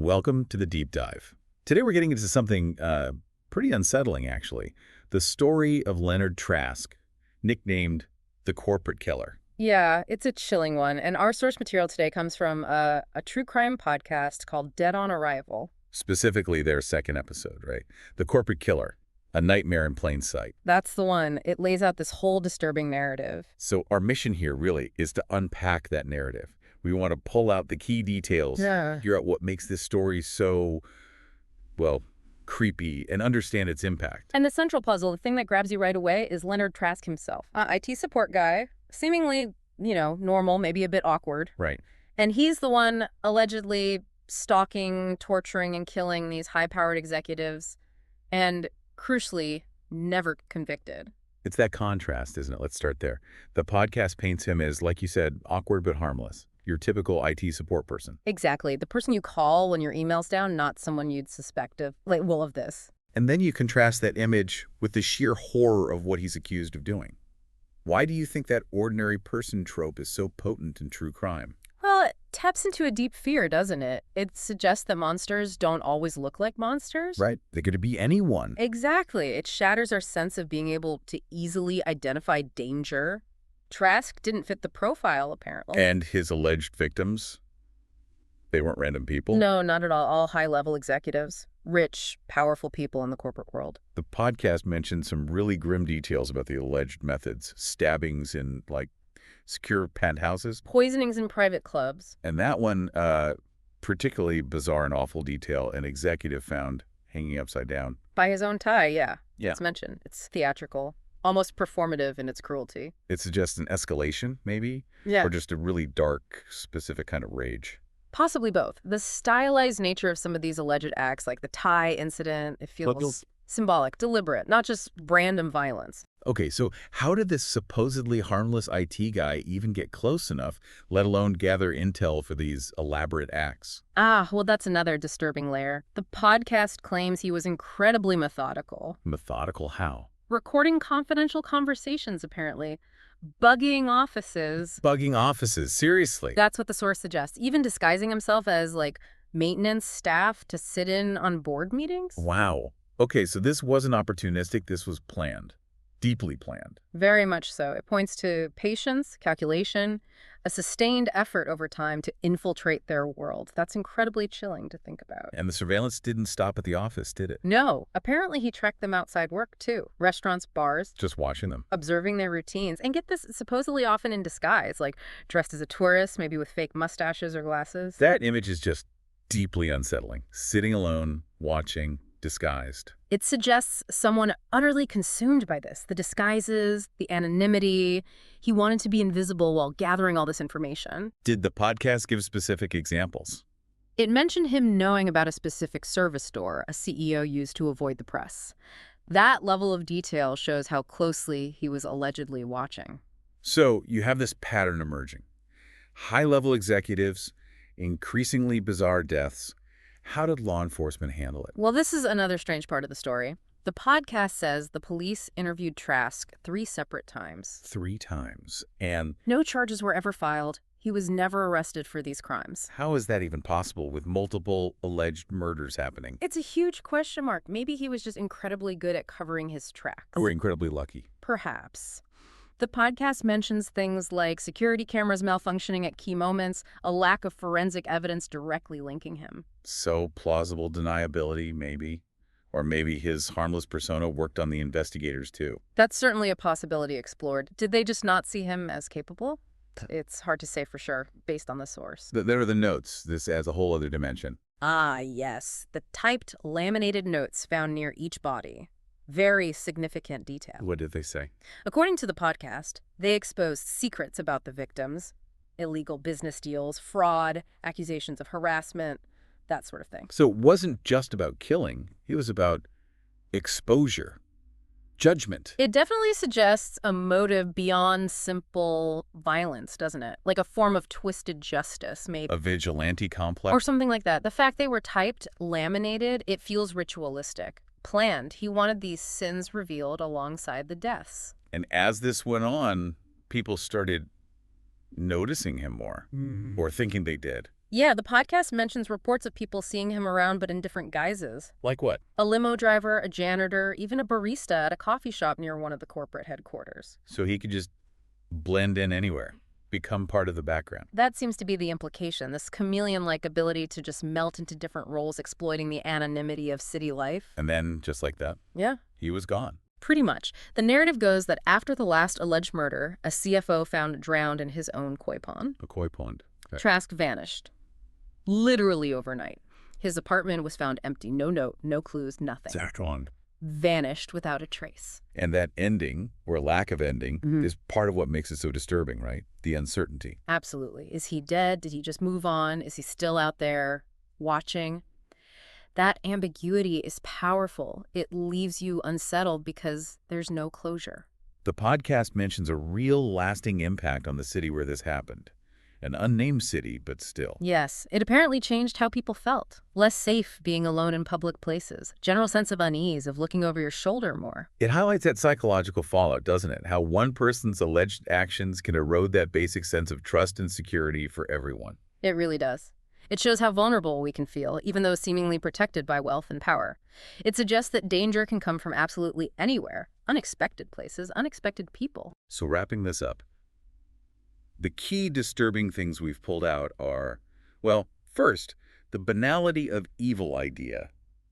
Welcome to the deep dive. Today we're getting into something pretty unsettling, actually. The story of Leonard Trask, nicknamed the Corporate Killer. Yeah, it's a chilling one. And our source material today comes from a true crime podcast called Dead on Arrival. Specifically their second episode, right? The Corporate Killer, a nightmare in plain sight. That's the one. It lays out this whole disturbing narrative. So our mission here really is to unpack that narrative. We want to pull out the key details, figure out what makes this story so, well, creepy, and understand its impact. And the central puzzle, the thing that grabs you right away, is Leonard Trask himself. IT support guy, seemingly, normal, maybe a bit awkward. Right. And he's the one allegedly stalking, torturing, and killing these high-powered executives, and crucially, never convicted. It's that contrast, isn't it? Let's start there. The podcast paints him as, like you said, awkward but harmless. Your typical IT support person. Exactly. The person you call when your email's down, not someone you'd suspect of this. And then you contrast that image with the sheer horror of what he's accused of doing. Why do you think that ordinary person trope is so potent in true crime? Well, it taps into a deep fear, doesn't it? It suggests that monsters don't always look like monsters. Right. They could be anyone. Exactly. It shatters our sense of being able to easily identify danger. Trask didn't fit the profile, apparently. And his alleged victims? They weren't random people? No, not at all. All high-level executives. Rich, powerful people in the corporate world. The podcast mentioned some really grim details about the alleged methods. Stabbings in, secure penthouses. Poisonings in private clubs. And that one, particularly bizarre and awful detail, an executive found hanging upside down. By his own tie, yeah. Yeah. It's mentioned. It's theatrical. Almost performative in its cruelty. It suggests an escalation, maybe? Yeah. Or just a really dark, specific kind of rage. Possibly both. The stylized nature of some of these alleged acts, like the tie incident, it feels symbolic, deliberate, not just random violence. Okay, so how did this supposedly harmless IT guy even get close enough, let alone gather intel for these elaborate acts? Well, that's another disturbing layer. The podcast claims he was incredibly methodical. Methodical how? Recording confidential conversations, apparently. Bugging offices. Bugging offices, seriously? That's what the source suggests. Even disguising himself as, maintenance staff to sit in on board meetings. Wow. Okay, so this wasn't opportunistic, this was planned. Deeply planned. Very much so. It points to patience, calculation, a sustained effort over time to infiltrate their world. That's incredibly chilling to think about. And the surveillance didn't stop at the office, did it? No. Apparently he tracked them outside work, too. Restaurants, bars. Just watching them. Observing their routines. And get this, supposedly often in disguise, dressed as a tourist, maybe with fake mustaches or glasses. That image is just deeply unsettling. Sitting alone, watching, disguised. It suggests someone utterly consumed by this, the disguises, the anonymity. He wanted to be invisible while gathering all this information. Did the podcast give specific examples? It mentioned him knowing about a specific service door a CEO used to avoid the press. That level of detail shows how closely he was allegedly watching. So you have this pattern emerging. High-level executives, increasingly bizarre deaths. How did law enforcement handle it? Well, this is another strange part of the story. The podcast says the police interviewed Trask 3 separate times. 3 times. And no charges were ever filed. He was never arrested for these crimes. how is that even possible with multiple alleged murders happening? It's a huge question mark. Maybe he was just incredibly good at covering his tracks. We're incredibly lucky. Perhaps. The podcast mentions things like security cameras malfunctioning at key moments, a lack of forensic evidence directly linking him. So plausible deniability, maybe. Or maybe his harmless persona worked on the investigators, too. That's certainly a possibility explored. Did they just not see him as capable? It's hard to say for sure, based on the source. There are the notes. This adds a whole other dimension. Yes. The typed, laminated notes found near each body. Very significant detail. What did they say? According to the podcast, they exposed secrets about the victims, illegal business deals, fraud, accusations of harassment, that sort of thing. So it wasn't just about killing. It was about exposure, judgment. It definitely suggests a motive beyond simple violence, doesn't it? Like a form of twisted justice, maybe. A vigilante complex? Or something like that. The fact they were typed, laminated, it feels ritualistic. Planned. He wanted these sins revealed alongside the deaths. And as this went on, people started noticing him more, or thinking they did. Yeah, the podcast mentions reports of people seeing him around but in different guises. Like what? A limo driver, a janitor, even a barista at a coffee shop near one of the corporate headquarters. So he could just blend in anywhere, become part of the background. That seems to be the implication, this chameleon-like ability to just melt into different roles, exploiting the anonymity of city life. And then, just like that, Yeah. he was gone. Pretty much. The narrative goes that after the last alleged murder, a CFO found drowned in his own koi pond. A koi pond. Okay. Trask vanished. Literally overnight. His apartment was found empty. No note, no clues, nothing. Exactly. Vanished without a trace. And that ending, or lack of ending, is part of what makes it so disturbing, right? The uncertainty. Absolutely. Is he dead? Did he just move on? Is he still out there watching? That ambiguity is powerful. It leaves you unsettled because there's no closure. The podcast mentions a real lasting impact on the city where this happened. An unnamed city, but still. Yes, it apparently changed how people felt. Less safe being alone in public places. General sense of unease, of looking over your shoulder more. It highlights that psychological fallout, doesn't it? How one person's alleged actions can erode that basic sense of trust and security for everyone. It really does. It shows how vulnerable we can feel, even though seemingly protected by wealth and power. It suggests that danger can come from absolutely anywhere. Unexpected places, unexpected people. So wrapping this up, the key disturbing things we've pulled out are, well, first, the banality of evil idea,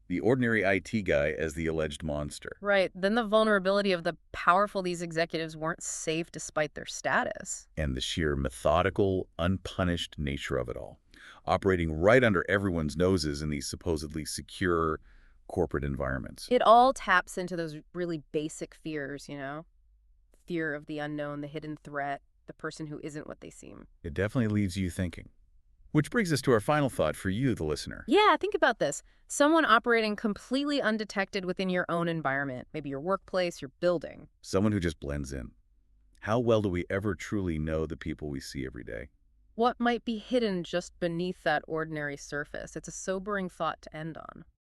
the ordinary IT guy as the alleged monster. Right. Then the vulnerability of the powerful these executives weren't safe despite their status. And the sheer methodical, unpunished nature of it all, operating right under everyone's noses in these supposedly secure corporate environments. It all taps into those really basic fears, Fear of the unknown, the hidden threat, the person who isn't what they seem. It definitely leaves you thinking. Which brings us to our final thought for you, the listener. Yeah, think about this. Someone operating completely undetected within your own environment, maybe your workplace, your building. Someone who just blends in. How well do we ever truly know the people we see every day? What might be hidden just beneath that ordinary surface? It's a sobering thought to end on.